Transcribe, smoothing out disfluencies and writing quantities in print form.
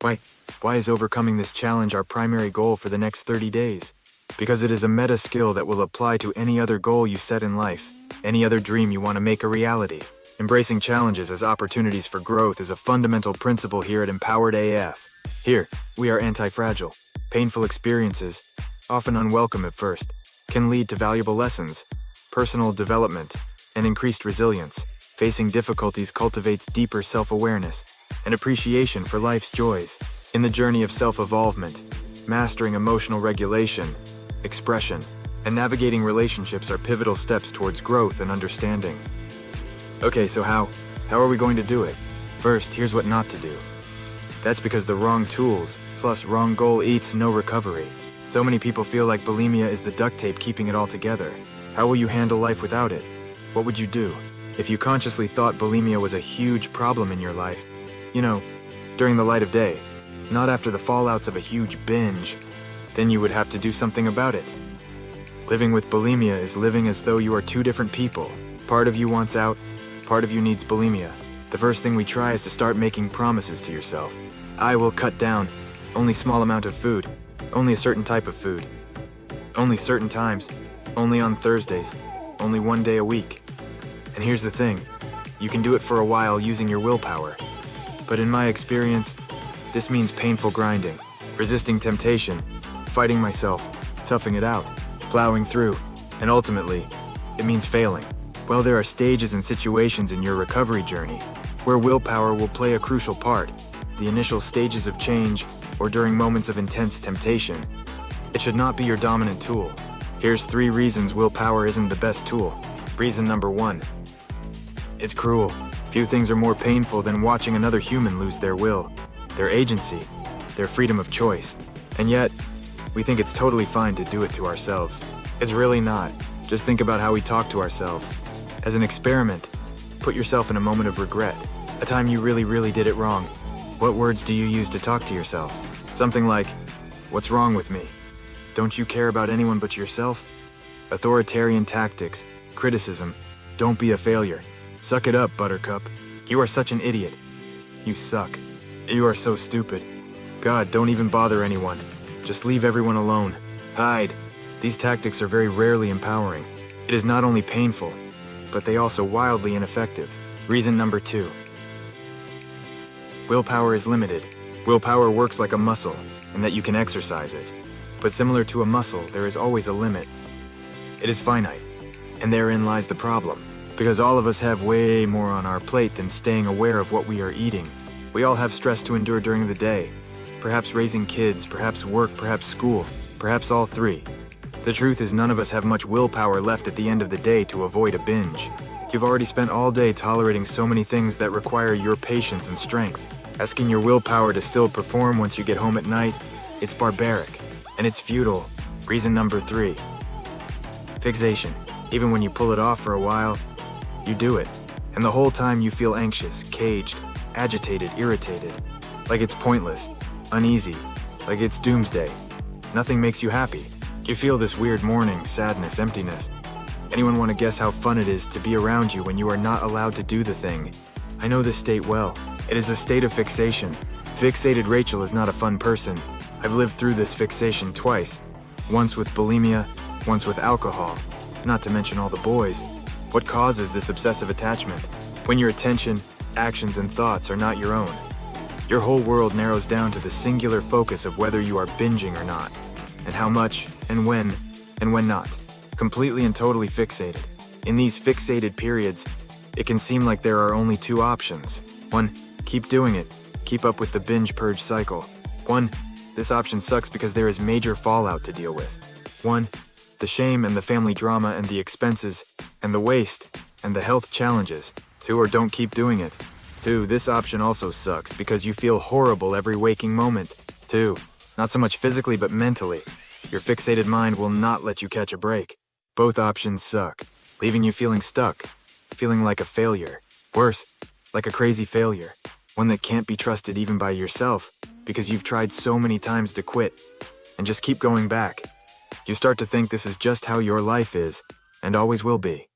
Why, why is overcoming this challenge our primary goal for the next 30 days? Because it is a meta skill that will apply to any other goal you set in life, any other dream you want to make a reality. Embracing challenges as opportunities for growth is a fundamental principle here at Empowered AF. Here, we are anti-fragile. Painful experiences, often unwelcome at first, can lead to valuable lessons, personal development, and increased resilience. Facing difficulties cultivates deeper self-awareness and appreciation for life's joys. In the journey of self-evolvement, mastering emotional regulation, expression, and navigating relationships are pivotal steps towards growth and understanding. Okay, so how are we going to do it? First, here's what not to do. That's because the wrong tools plus wrong goal eats no recovery. So many people feel like bulimia is the duct tape keeping it all together. How will you handle life without it? What would you do if you consciously thought bulimia was a huge problem in your life? You know, during the light of day, not after the fallouts of a huge binge. Then you would have to do something about it. Living with bulimia is living as though you are two different people. Part of you wants out, part of you needs bulimia. The first thing we try is to start making promises to yourself. I will cut down, only small amount of food, only a certain type of food, only certain times, only on Thursdays, only one day a week. And here's the thing, you can do it for a while using your willpower. But in my experience, this means painful grinding, resisting temptation, fighting myself, toughing it out, plowing through, and ultimately, it means failing. Well, there are stages and situations in your recovery journey where willpower will play a crucial part. The initial stages of change, or during moments of intense temptation. It should not be your dominant tool. Here's 3 reasons willpower isn't the best tool. Reason number 1. It's cruel. Few things are more painful than watching another human lose their will, their agency, their freedom of choice. And yet, we think it's totally fine to do it to ourselves. It's really not. Just think about how we talk to ourselves. As an experiment, put yourself in a moment of regret, a time you really did it wrong. What words do you use to talk to yourself? Something like, "What's wrong with me? Don't you care about anyone but yourself?" Authoritarian tactics, criticism, "Don't be a failure. Suck it up, Buttercup. You are such an idiot. You suck. You are so stupid. God, don't even bother anyone. Just leave everyone alone. Hide." These tactics are very rarely empowering. It is not only painful, but they also wildly ineffective. Reason number 2. Willpower is limited. Willpower works like a muscle, and that you can exercise it. But similar to a muscle, there is always a limit. It is finite, and therein lies the problem. Because all of us have way more on our plate than staying aware of what we are eating. We all have stress to endure during the day. Perhaps raising kids, perhaps work, perhaps school, perhaps all 3. The truth is none of us have much willpower left at the end of the day to avoid a binge. You've already spent all day tolerating so many things that require your patience and strength. Asking your willpower to still perform once you get home at night, it's barbaric, and it's futile. Reason number 3. Fixation. Even when you pull it off for a while, you do it. And the whole time you feel anxious, caged, agitated, irritated. Like it's pointless, uneasy, like it's doomsday. Nothing makes you happy. You feel this weird mourning, sadness, emptiness. Anyone want to guess how fun it is to be around you when you are not allowed to do the thing? I know this state well. It is a state of fixation. Fixated Rachel is not a fun person. I've lived through this fixation twice. Once with bulimia, once with alcohol. Not to mention all the boys. What causes this obsessive attachment? When your attention, actions, and thoughts are not your own. Your whole world narrows down to the singular focus of whether you are binging or not, and how much, and when not. Completely and totally fixated. In these fixated periods, it can seem like there are only 2 options. 1, keep doing it. Keep up with the binge purge cycle. 1, this option sucks because there is major fallout to deal with. 1, the shame and the family drama and the expenses and the waste and the health challenges. 2, or don't keep doing it. 2, this option also sucks because you feel horrible every waking moment. 2, not so much physically but mentally. Your fixated mind will not let you catch a break. Both options suck, leaving you feeling stuck, feeling like a failure. Worse, like a crazy failure. One that can't be trusted even by yourself because you've tried so many times to quit and just keep going back. You start to think this is just how your life is and always will be.